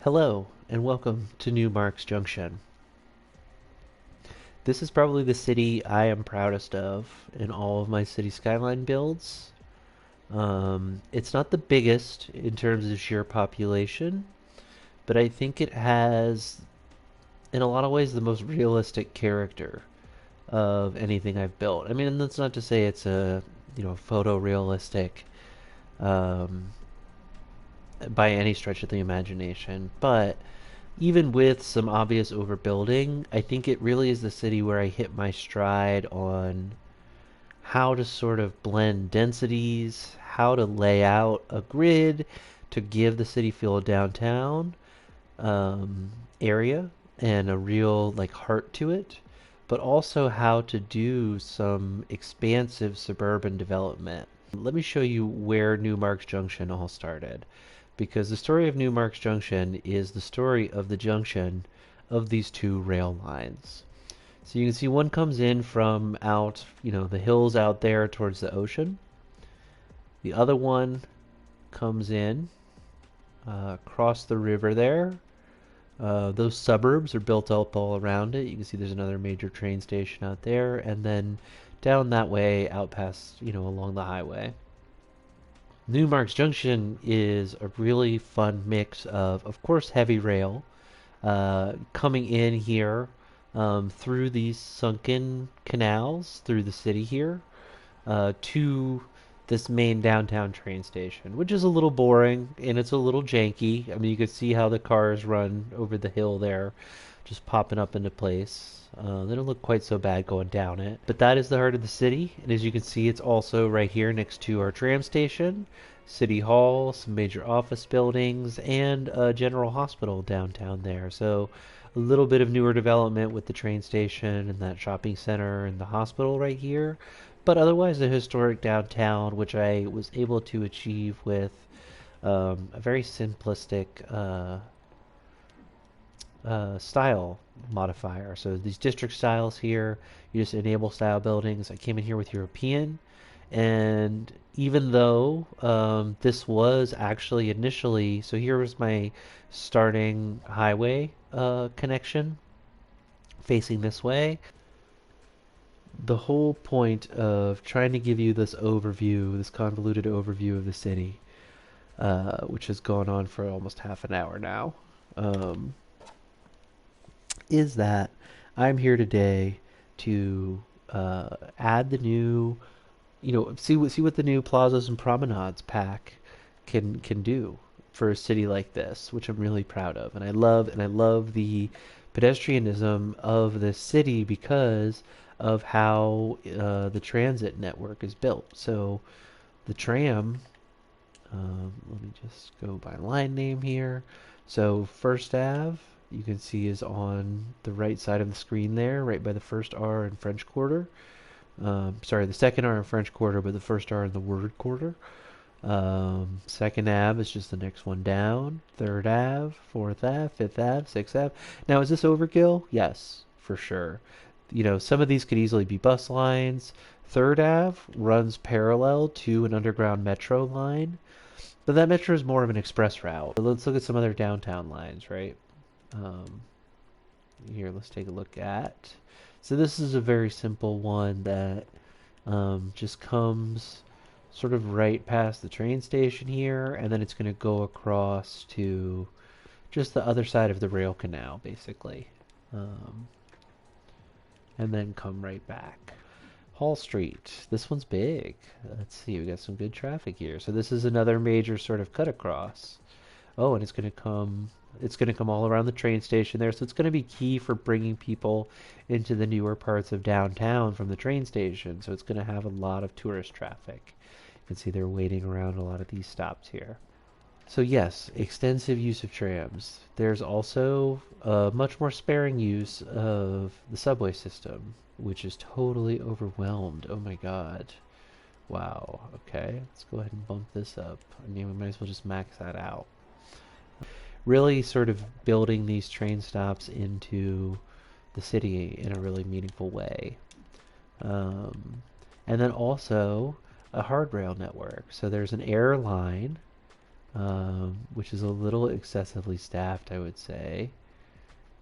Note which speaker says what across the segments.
Speaker 1: Hello, and welcome to Newmark's Junction. This is probably the city I am proudest of in all of my city skyline builds. It's not the biggest in terms of sheer population, but I think it has, in a lot of ways, the most realistic character of anything I've built. I mean, that's not to say it's a, photorealistic um, by any stretch of the imagination, but even with some obvious overbuilding, I think it really is the city where I hit my stride on how to sort of blend densities, how to lay out a grid to give the city feel a downtown um, area and a real like heart to it, but also how to do some expansive suburban development. Let me show you where Newmark's Junction all started, because the story of Newmark's Junction is the story of the junction of these two rail lines. So you can see one comes in from out, the hills out there towards the ocean. The other one comes in across the river there. Those suburbs are built up all around it. You can see there's another major train station out there, and then down that way out past, along the highway. Newmark's Junction is a really fun mix of course, heavy rail coming in here through these sunken canals through the city here to this main downtown train station, which is a little boring and it's a little janky. I mean, you can see how the cars run over the hill there, just popping up into place. They don't look quite so bad going down it. But that is the heart of the city, and as you can see, it's also right here next to our tram station, City Hall, some major office buildings, and a general hospital downtown there. So a little bit of newer development with the train station and that shopping center and the hospital right here. But otherwise, the historic downtown, which I was able to achieve with a very simplistic style modifier. So these district styles here, you just enable style buildings. I came in here with European, and even though this was actually initially, so here was my starting highway connection facing this way. The whole point of trying to give you this overview, this convoluted overview of the city, which has gone on for almost half an hour now, um, is that I'm here today to add the new, see what the new Plazas and Promenades pack can do for a city like this, which I'm really proud of, and I love the pedestrianism of this city because of how the transit network is built. So the tram, let me just go by line name here. So First Ave, you can see is on the right side of the screen there, right by the first R in French Quarter. Sorry, the second R in French Quarter, but the first R in the word quarter. Second Ave is just the next one down. Third Ave, Fourth Ave, Fifth Ave, Sixth Ave. Now, is this overkill? Yes, for sure. Some of these could easily be bus lines. Third Ave runs parallel to an underground metro line, but that metro is more of an express route. Let's look at some other downtown lines, right? Um, Here, let's take a look at. So this is a very simple one that just comes sort of right past the train station here, and then it's going to go across to just the other side of the rail canal, basically, um, and then come right back. Hall Street. This one's big. Let's see, we got some good traffic here. So this is another major sort of cut across. Oh, and it's going to come all around the train station there. So it's going to be key for bringing people into the newer parts of downtown from the train station. So it's going to have a lot of tourist traffic. You can see they're waiting around a lot of these stops here. So yes, extensive use of trams. There's also a much more sparing use of the subway system, which is totally overwhelmed. Oh my god. Wow. Okay, let's go ahead and bump this up. I mean, we might as well just max that out. Really sort of building these train stops into the city in a really meaningful way. Um, and then also a hard rail network. So there's an air line which is a little excessively staffed, I would say,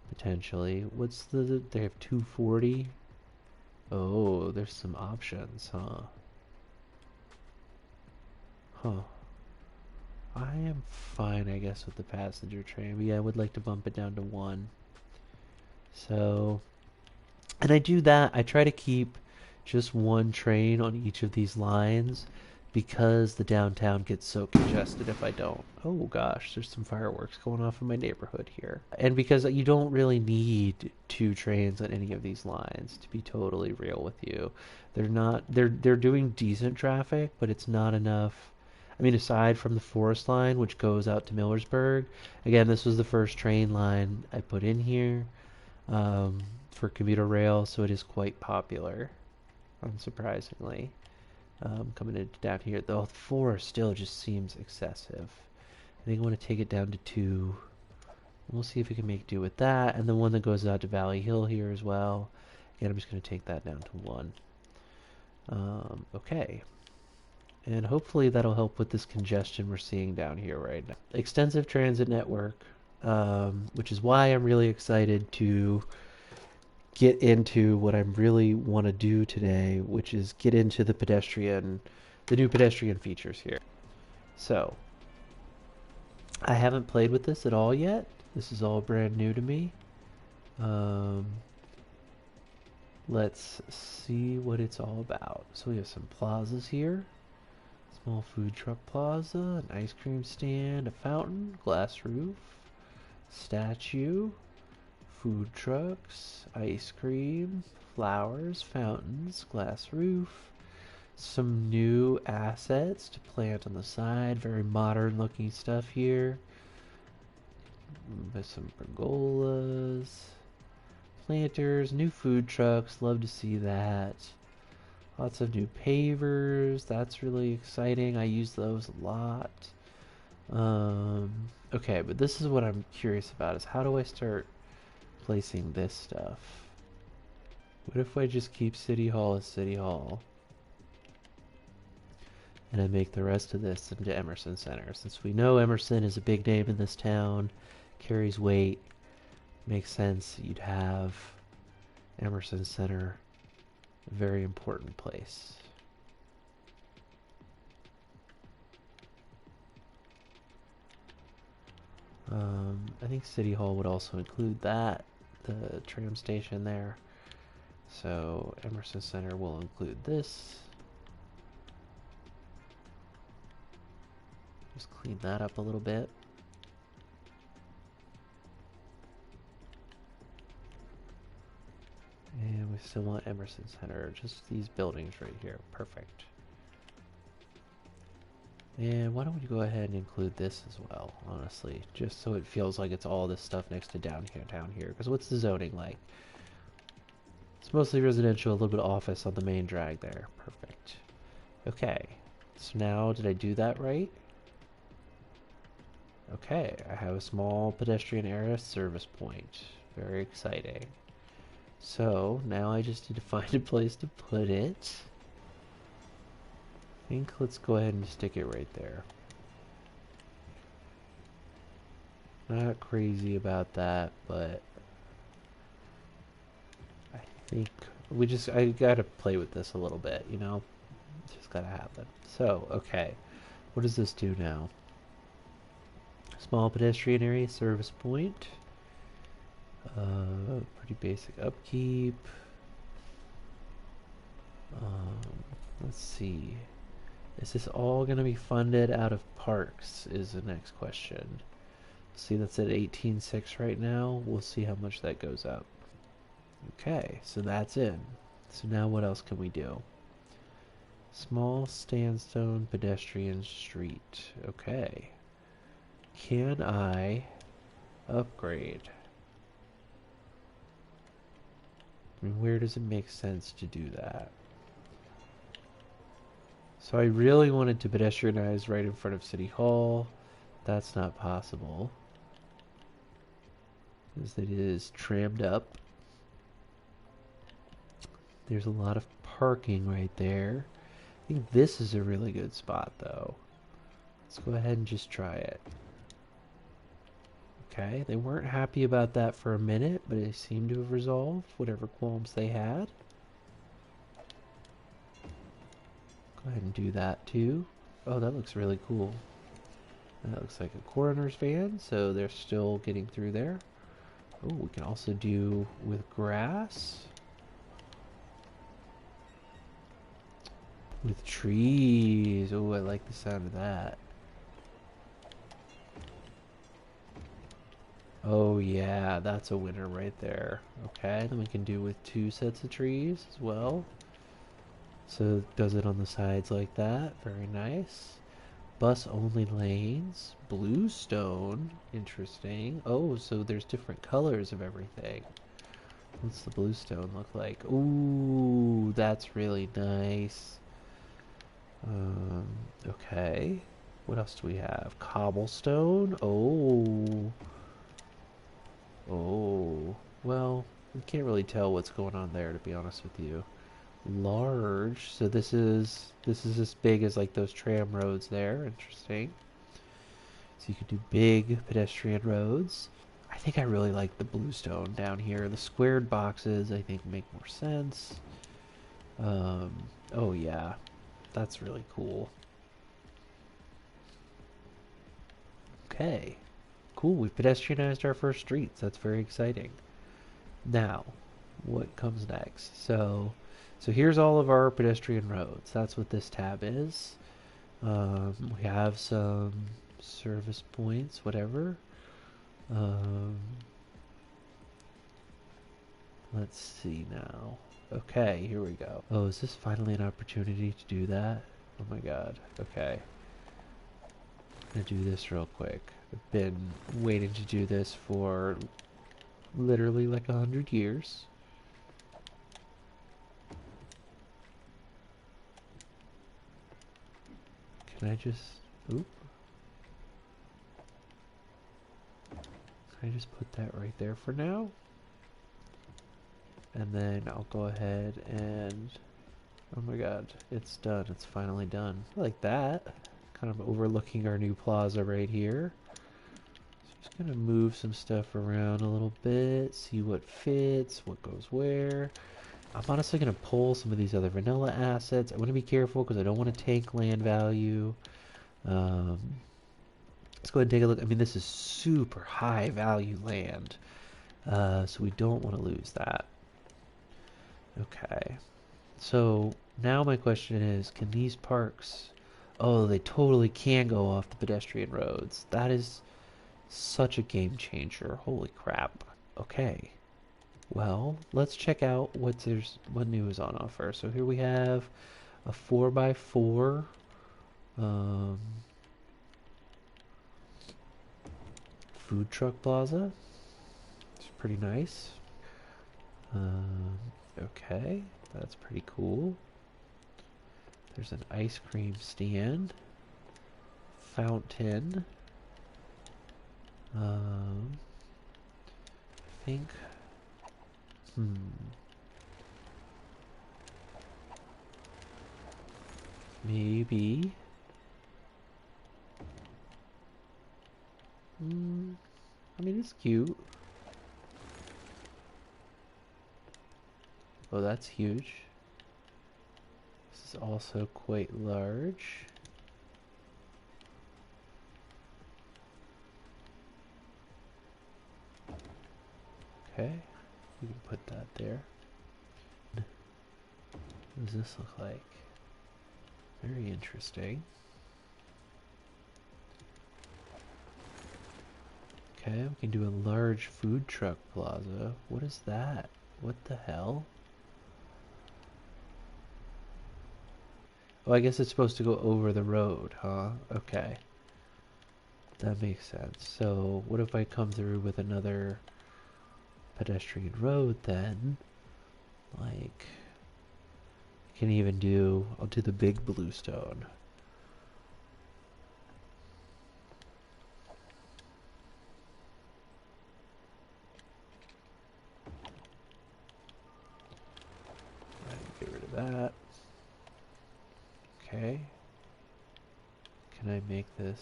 Speaker 1: potentially. What's they have 240? Oh, there's some options, huh? Huh. I am fine, I guess, with the passenger train. But yeah, I would like to bump it down to one. So, and I do that. I try to keep just one train on each of these lines because the downtown gets so congested if I don't. Oh gosh, there's some fireworks going off in my neighborhood here. And because you don't really need two trains on any of these lines, to be totally real with you. They're doing decent traffic, but it's not enough. I mean, aside from the Forest line, which goes out to Millersburg, again, this was the first train line I put in here for commuter rail, so it is quite popular, unsurprisingly. Coming in down here, though, 4 still just seems excessive. I think I want to take it down to 2. We'll see if we can make do with that, and the one that goes out to Valley Hill here as well. Again, I'm just going to take that down to 1. Okay. And hopefully that'll help with this congestion we're seeing down here right now. Extensive transit network, which is why I'm really excited to get into what I really want to do today, which is get into the new pedestrian features here. So, I haven't played with this at all yet. This is all brand new to me. Let's see what it's all about. So we have some plazas here. Small food truck plaza, an ice cream stand, a fountain, glass roof, statue, food trucks, ice cream, flowers, fountains, glass roof, some new assets to plant on the side, very modern looking stuff here. With some pergolas, planters, new food trucks, love to see that. Lots of new pavers, that's really exciting. I use those a lot. Okay, but this is what I'm curious about, is how do I start placing this stuff? What if I just keep City Hall as City Hall? And I make the rest of this into Emerson Center. Since we know Emerson is a big name in this town, carries weight, makes sense you'd have Emerson Center, a very important place. I think City Hall would also include that, the tram station there. So Emerson Center will include this. Just clean that up a little bit. And we still want Emerson Center, just these buildings right here. Perfect. And why don't we go ahead and include this as well, honestly, just so it feels like it's all this stuff next to down here. Because what's the zoning like? It's mostly residential, a little bit of office on the main drag there. Perfect. Okay. So now, did I do that right? Okay, I have a small pedestrian area service point. Very exciting. So now I just need to find a place to put it. I think let's go ahead and stick it right there. Not crazy about that, but I think I gotta play with this a little bit, you know? It's just gotta happen. So, okay. What does this do now? Small pedestrian area service point. Pretty basic upkeep. Let's see. Is this all going to be funded out of parks is the next question. See, that's at 18.6 right now. We'll see how much that goes up. Okay, so that's in. So now what else can we do? Small sandstone pedestrian street. Okay. Can I upgrade? And where does it make sense to do that? So I really wanted to pedestrianize right in front of City Hall. That's not possible, because it is trammed up. There's a lot of parking right there. I think this is a really good spot, though. Let's go ahead and just try it. Okay, they weren't happy about that for a minute, but it seemed to have resolved whatever qualms they had. Go ahead and do that too. Oh, that looks really cool. That looks like a coroner's van, so they're still getting through there. Oh, we can also do with grass. With trees. Oh, I like the sound of that. Oh yeah, that's a winner right there. Okay, then we can do with 2 sets of trees as well. So it does it on the sides like that. Very nice. Bus only lanes. Bluestone. Interesting. Oh, so there's different colors of everything. What's the bluestone look like? Ooh, that's really nice. Okay. What else do we have? Cobblestone. Oh. Oh. Well, we can't really tell what's going on there, to be honest with you. Large. So this is as big as like those tram roads there. Interesting. So you could do big pedestrian roads. I think I really like the bluestone down here. The squared boxes I think make more sense. Oh yeah, that's really cool. Okay, cool. We've pedestrianized our first streets. That's very exciting. Now, what comes next? So here's all of our pedestrian roads. That's what this tab is. We have some service points, whatever. Um, let's see now. Okay, here we go. Oh, is this finally an opportunity to do that? Oh my god. Okay. I'm gonna do this real quick. I've been waiting to do this for literally like 100 years. Can I just... Oop. Can I just put that right there for now? And then I'll go ahead and... Oh my god, it's done. It's finally done. I like that. Kind of overlooking our new plaza right here. So just gonna move some stuff around a little bit, see what fits, what goes where. I'm honestly gonna pull some of these other vanilla assets. I want to be careful because I don't want to take land value. Um, let's go ahead and take a look. I mean, this is super high value land, so we don't want to lose that. Okay. So now my question is, can these parks... Oh, they totally can go off the pedestrian roads. That is such a game changer. Holy crap. Okay. Well, let's check out what new is on offer. So here we have a 4x4 um, food truck plaza. It's pretty nice. Okay, that's pretty cool. There's an ice cream stand, fountain. I think. Maybe. I mean, it's cute. Oh, that's huge. This is also quite large. Okay, we can put that there. What does this look like? Very interesting. Okay, we can do a large food truck plaza. What is that? What the hell? Oh, I guess it's supposed to go over the road, huh? Okay. That makes sense. So, what if I come through with another pedestrian road then? Like, I can even do... I'll do the big bluestone. Get rid of that. Okay. Can I make this?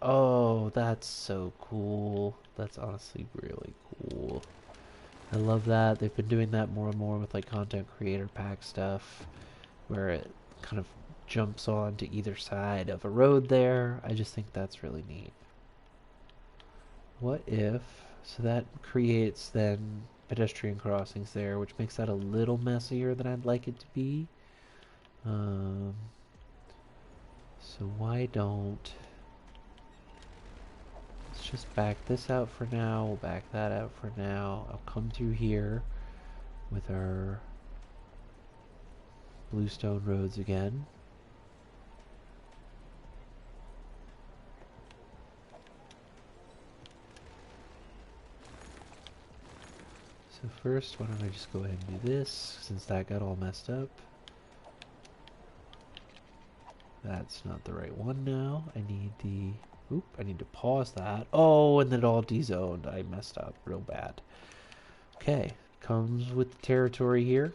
Speaker 1: Oh, that's so cool. That's honestly really cool. I love that. They've been doing that more and more with like content creator pack stuff, where it kind of jumps on to either side of a road there. I just think that's really neat. What if, so that creates then pedestrian crossings there, which makes that a little messier than I'd like it to be. Um, so why don't, let's just back this out for now, we'll back that out for now. I'll come through here with our bluestone roads again. So first, why don't I just go ahead and do this, since that got all messed up. That's not the right one now. I need the, oop, I need to pause that. Oh, and then it all dezoned. I messed up real bad. Okay, comes with the territory here.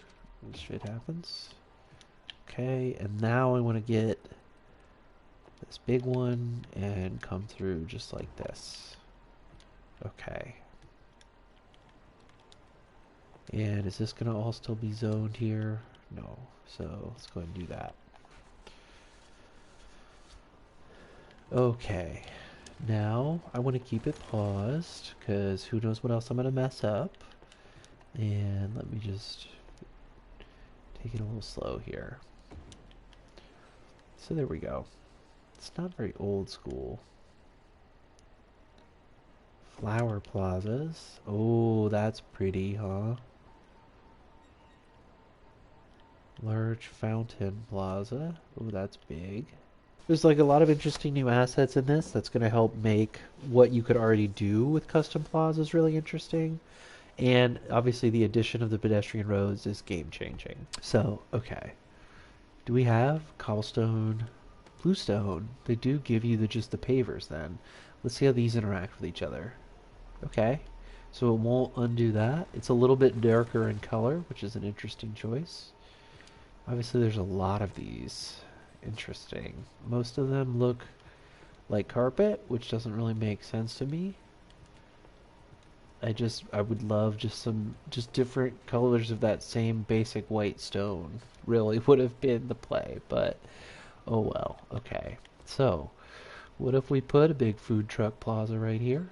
Speaker 1: This shit happens. Okay, and now I want to get this big one and come through just like this. Okay. And is this going to all still be zoned here? No. So let's go ahead and do that. Okay. Now I want to keep it paused because who knows what else I'm going to mess up. And let me just take it a little slow here. So there we go. It's not very old school. Flower plazas. Oh, that's pretty, huh? Large fountain plaza. Oh, that's big. There's like a lot of interesting new assets in this that's going to help make what you could already do with custom plazas really interesting. And obviously the addition of the pedestrian roads is game changing. So, okay. Do we have cobblestone, bluestone? They do give you just the pavers then. Let's see how these interact with each other. Okay. So it won't undo that. It's a little bit darker in color, which is an interesting choice. Obviously there's a lot of these. Interesting. Most of them look like carpet, which doesn't really make sense to me. I would love just different colors of that same basic white stone. Really would have been the play, but oh well. Okay. So, what if we put a big food truck plaza right here?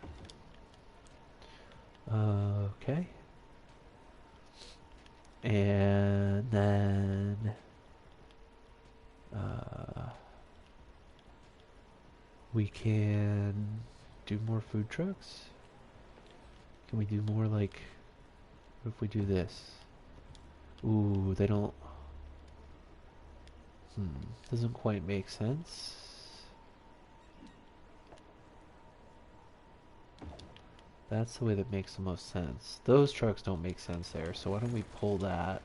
Speaker 1: Okay. And then we can do more food trucks. Can we do more like, what if we do this? Ooh, they don't, doesn't quite make sense. That's the way that makes the most sense. Those trucks don't make sense there, so why don't we pull that?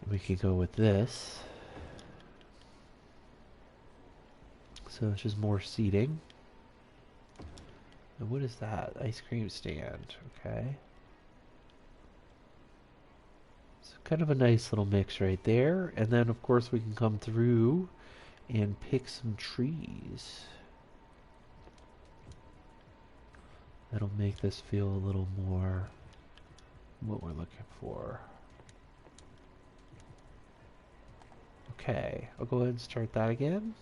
Speaker 1: We can go with this. So it's just more seating. And what is that? Ice cream stand. Okay. So kind of a nice little mix right there. And then of course we can come through and pick some trees. That'll make this feel a little more what we're looking for. Okay, I'll go ahead and start that again.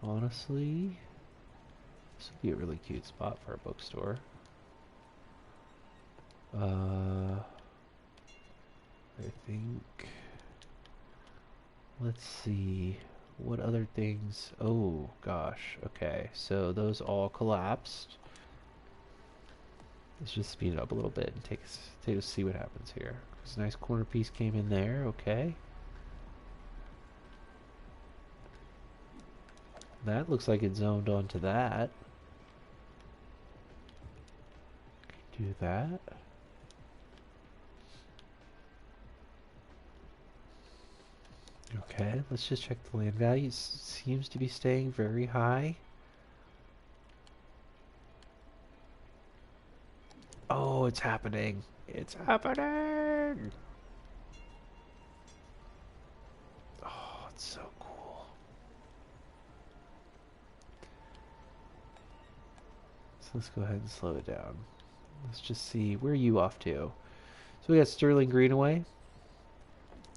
Speaker 1: Honestly, this would be a really cute spot for a bookstore. I think, let's see, what other things, oh gosh, okay, so those all collapsed. Let's just speed it up a little bit and take a see what happens here. This nice corner piece came in there, okay. That looks like it zoned onto that. Do that. Okay, let's just check the land value. It seems to be staying very high. Oh, it's happening. It's happening! it's so cool. So let's go ahead and slow it down. Let's just see, where are you off to? So we got Sterling Greenaway.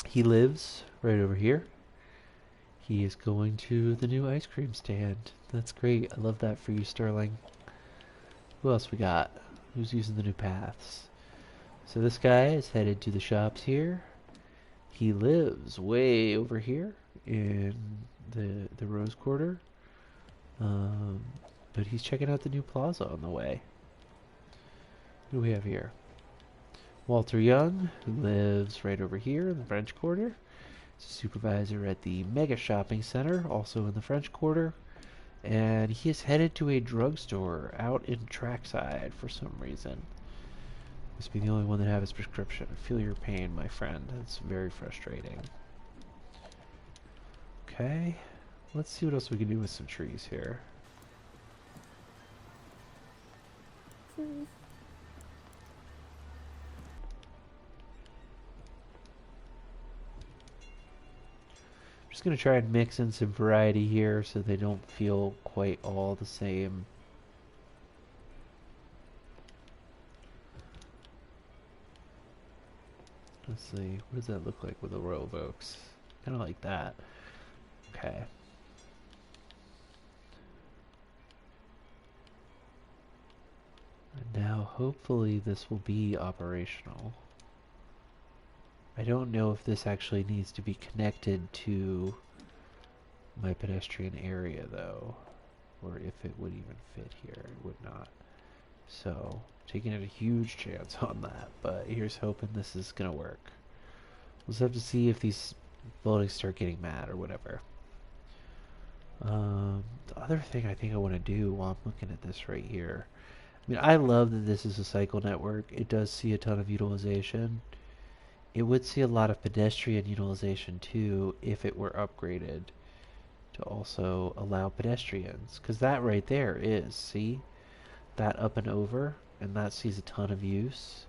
Speaker 1: He lives right over here. He is going to the new ice cream stand. That's great. I love that for you, Sterling. Who else we got? Who's using the new paths? So this guy is headed to the shops here. He lives way over here in the Rose Quarter. But he's checking out the new plaza on the way. Who do we have here? Walter Young, who lives right over here in the French Quarter. He's a supervisor at the Mega Shopping Center, also in the French Quarter. And he is headed to a drugstore out in Trackside for some reason. Must be the only one that have his prescription. I feel your pain, my friend. That's very frustrating. Okay, let's see what else we can do with some trees here. Just going to try and mix in some variety here so they don't feel quite all the same. Let's see, what does that look like with a row of oaks? Kind of like that. Okay. And now hopefully this will be operational. I don't know if this actually needs to be connected to my pedestrian area though, or if it would even fit here. It would not. So, taking a huge chance on that, but here's hoping this is gonna work. We'll just have to see if these buildings start getting mad or whatever. The other thing I think I want to do while I'm looking at this right here, I mean, I love that this is a cycle network. It does see a ton of utilization. It would see a lot of pedestrian utilization too if it were upgraded to also allow pedestrians. Because that right there is, see? That up and over, and that sees a ton of use.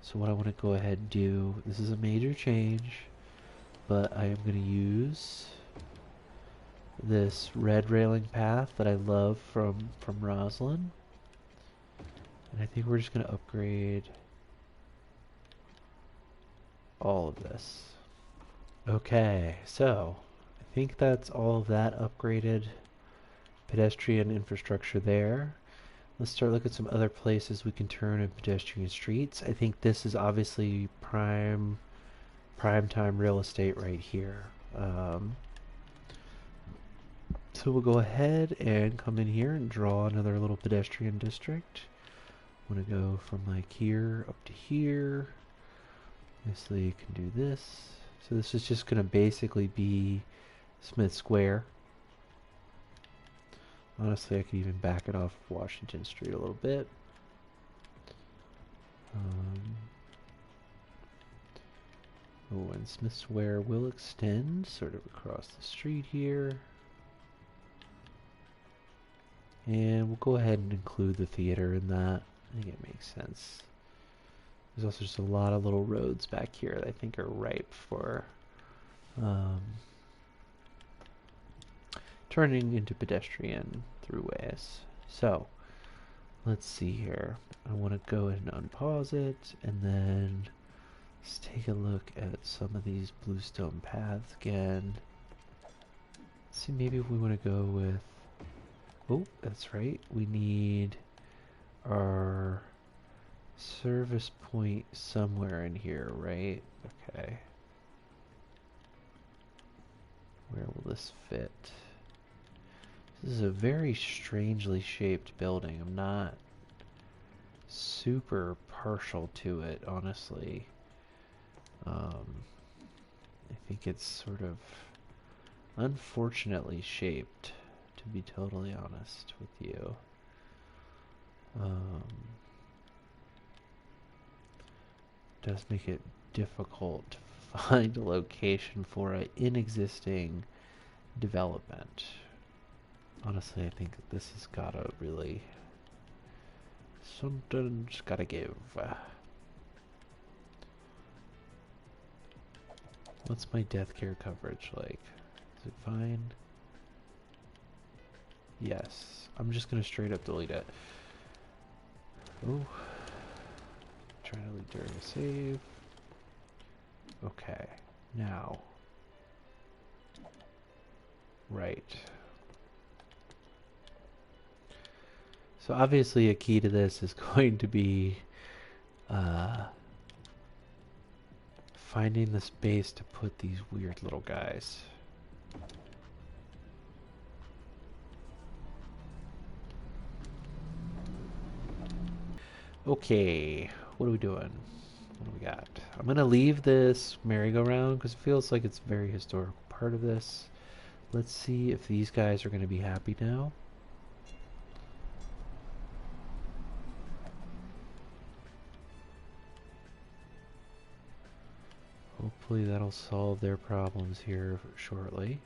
Speaker 1: So what I want to go ahead and do, this is a major change, but I am going to use this red railing path that I love from Roslyn. And I think we're just going to upgrade all of this. Okay, so I think that's all of that upgraded pedestrian infrastructure there. Let's start looking at some other places we can turn in pedestrian streets. I think this is obviously prime time real estate right here. So we'll go ahead and come in here and draw another little pedestrian district. I'm going to go from like here up to here. Obviously you can do this. So this is just going to basically be Smith Square. Honestly, I could even back it off Washington Street a little bit. Oh, and Smith Square will extend sort of across the street here. And we'll go ahead and include the theater in that. I think it makes sense. There's also just a lot of little roads back here that I think are ripe for turning into pedestrian throughways. So, let's see here. I want to go ahead and unpause it, and then let's take a look at some of these bluestone paths again. Let's see, maybe if we want to go with, oh, that's right, we need our service point somewhere in here, right? Okay. Where will this fit? This is a very strangely shaped building. I'm not super partial to it, honestly. I think it's sort of unfortunately shaped, to be totally honest with you. Does make it difficult to find a location for an existing development. Honestly, I think this has gotta really, something's gotta give. What's my death care coverage like? Is it fine? Yes. I'm just gonna straight up delete it. Oh. Trying to delete during a save. Okay. Now. Right. So obviously a key to this is going to be finding the space to put these weird little guys. Okay, what are we doing? What do we got? I'm gonna leave this merry-go-round because it feels like it's a very historical part of this. Let's see if these guys are gonna be happy now. Hopefully that'll solve their problems here shortly.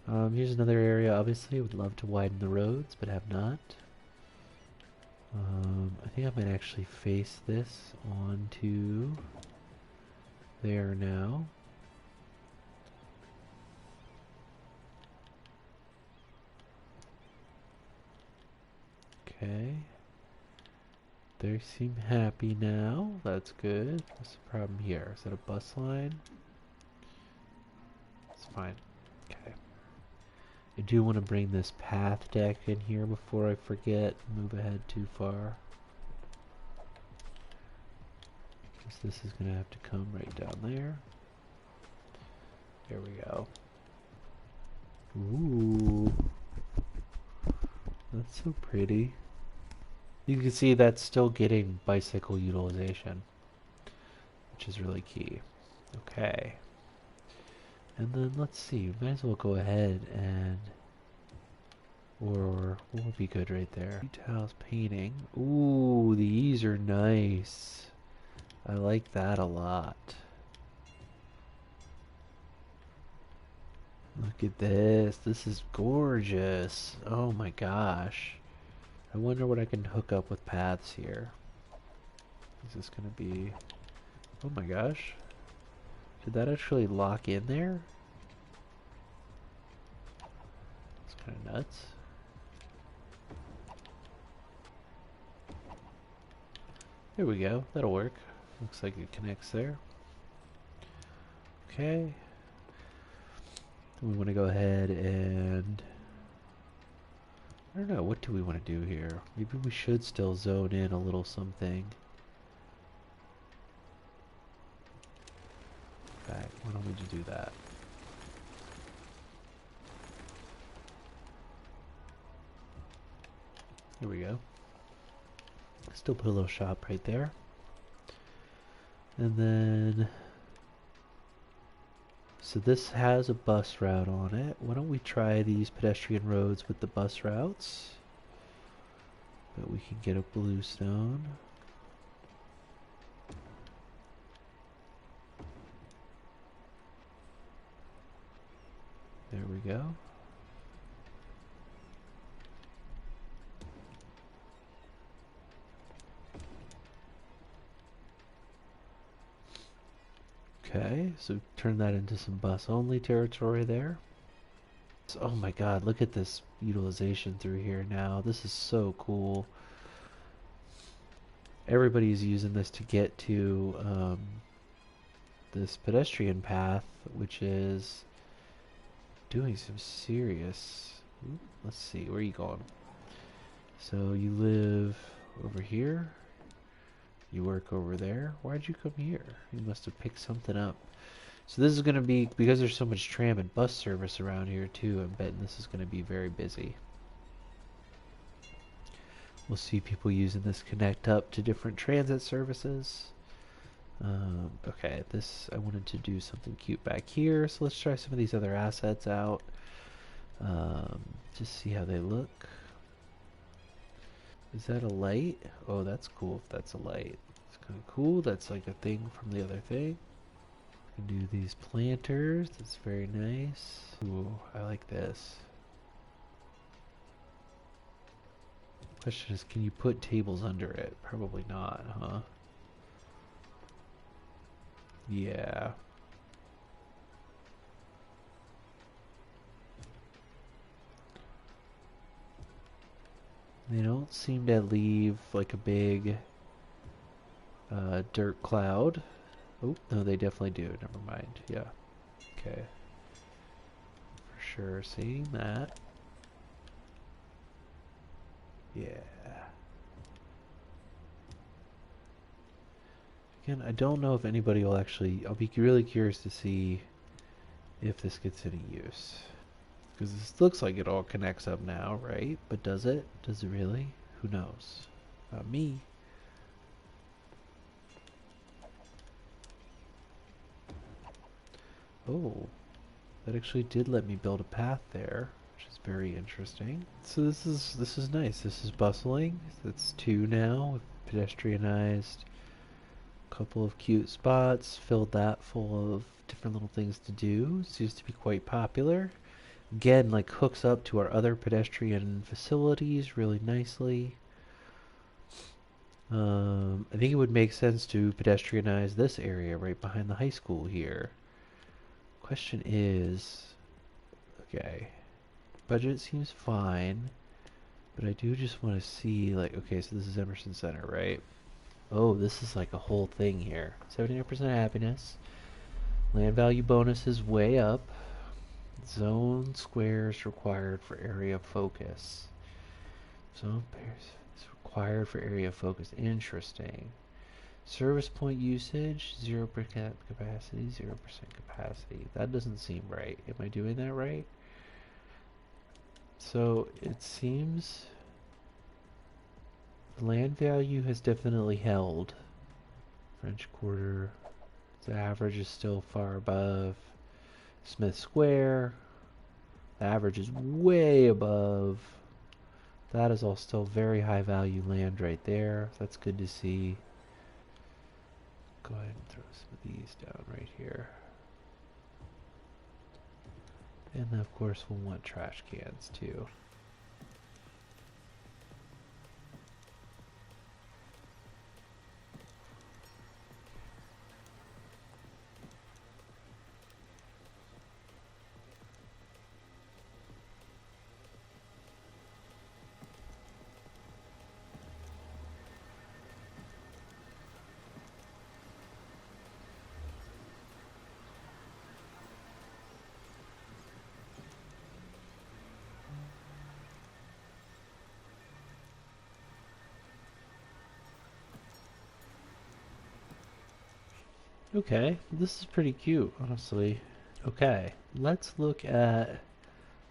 Speaker 1: Here's another area, obviously. I would love to widen the roads, but have not. I think I might actually face this onto there now. Okay. They seem happy now. That's good. What's the problem here? Is that a bus line? It's fine. Okay. I do want to bring this path deck in here before I forget. Move ahead too far. Because this is going to have to come right down there. There we go. Ooh. That's so pretty. You can see that's still getting bicycle utilization, which is really key. Okay. And then let's see, we might as well go ahead and, or what would be good right there? Details painting. Ooh, these are nice. I like that a lot. Look at this. This is gorgeous. Oh my gosh. I wonder what I can hook up with paths here. Is this gonna be... Oh my gosh. Did that actually lock in there? It's kind of nuts. There we go. That'll work. Looks like it connects there. Okay. We want to go ahead and... I don't know, what do we want to do here? Maybe we should still zone in a little something. In fact, why don't we just do that? Here we go. Still put a little shop right there. And then... So this has a bus route on it. Why don't we try these pedestrian roads with the bus routes? But we can get a bluestone. There we go. Okay, so turn that into some bus-only territory there. So, oh my god, look at this utilization through here now. This is so cool. Everybody's using this to get to this pedestrian path, which is doing some serious... Ooh, let's see, where are you going? So you live over here. You work over there. Why'd you come here? You must have picked something up. So this is going to be, because there's so much tram and bus service around here too, I'm betting this is going to be very busy. We'll see people using this connect up to different transit services. Okay, this, I wanted to do something cute back here, so let's try some of these other assets out. Just see how they look. Is that a light? Oh, that's cool if that's a light. It's kind of cool. That's like a thing from the other thing. We can do these planters. That's very nice. Ooh, I like this. Question is, can you put tables under it? Probably not, huh? Yeah. They don't seem to leave like a big dirt cloud. Oh, no, they definitely do. Never mind. Yeah. Okay. For sure. Seeing that. Yeah. Again, I don't know if anybody will actually... I'll be really curious to see if this gets any use. Because this looks like it all connects up now, right? But does it? Does it really? Who knows? Not me. Oh, that actually did let me build a path there, which is very interesting. So this is nice. This is bustling. It's 2 now. Pedestrianized. Couple of cute spots. Filled that full of different little things to do. Seems to be quite popular. Again, like hooks up to our other pedestrian facilities really nicely. I think it would make sense to pedestrianize this area right behind the high school here. Question is, okay, budget seems fine, but I do just want to see, like, okay, so this is Emerson Center, right? Oh, this is like a whole thing here. 79% happiness. Land value bonus is way up. Zone squares required for area focus. Zone pairs is required for area focus. Interesting. Service point usage, 0% capacity, 0% capacity. That doesn't seem right. Am I doing that right? So it seems the land value has definitely held. French Quarter, the average is still far above. Smith Square, the average is way above. That is all still very high value land right there. That's good to see. Go ahead and throw some of these down right here. And then of course we'll want trash cans too. Okay, this is pretty cute, honestly. Okay, let's look at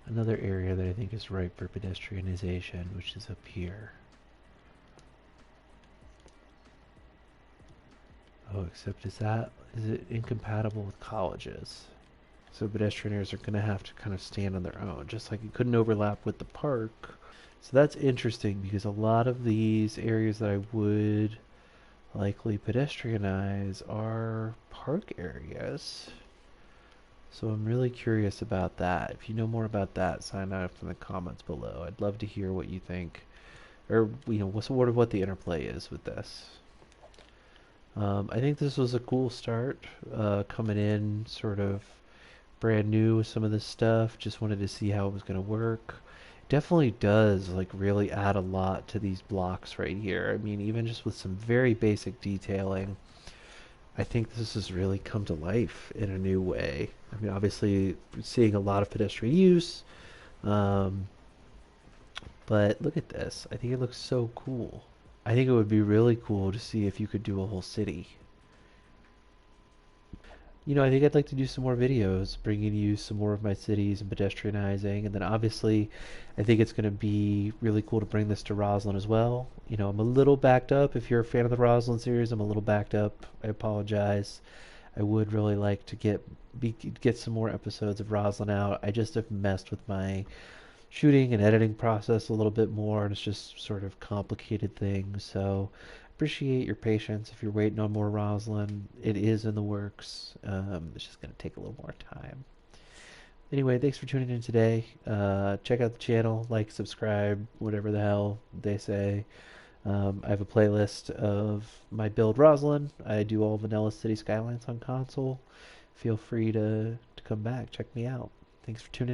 Speaker 1: another area that I think is ripe for pedestrianization, which is up here. Oh, except is it incompatible with colleges? So pedestrians are going to have to kind of stand on their own, just like it couldn't overlap with the park. So that's interesting because a lot of these areas that I would likely pedestrianize are park areas. So I'm really curious about that. If you know more about that, sign up in the comments below. I'd love to hear what you think, or what the interplay is with this. I think this was a cool start, coming in sort of brand new with some of this stuff. Just wanted to see how it was going to work. Definitely does like really add a lot to these blocks right here. I mean, even just with some very basic detailing, I think this has really come to life in a new way. I mean, obviously seeing a lot of pedestrian use, um, but look at this. I think it looks so cool. I think it would be really cool to see if you could do a whole city. I think I'd like to do some more videos, bringing you some more of my cities and pedestrianizing, and then obviously, I think it's going to be really cool to bring this to Roslyn as well. I'm a little backed up. If you're a fan of the Roslyn series, I'm a little backed up. I apologize. I would really like to get some more episodes of Roslyn out. I just have messed with my shooting and editing process a little bit more, and it's just sort of complicated things. So appreciate your patience if you're waiting on more Roslyn. It is in the works. It's just going to take a little more time. Anyway, thanks for tuning in today. Check out the channel, like, subscribe, whatever the hell they say. I have a playlist of my build Roslyn. I do all Vanilla City Skylines on console. Feel free to come back, check me out. Thanks for tuning in.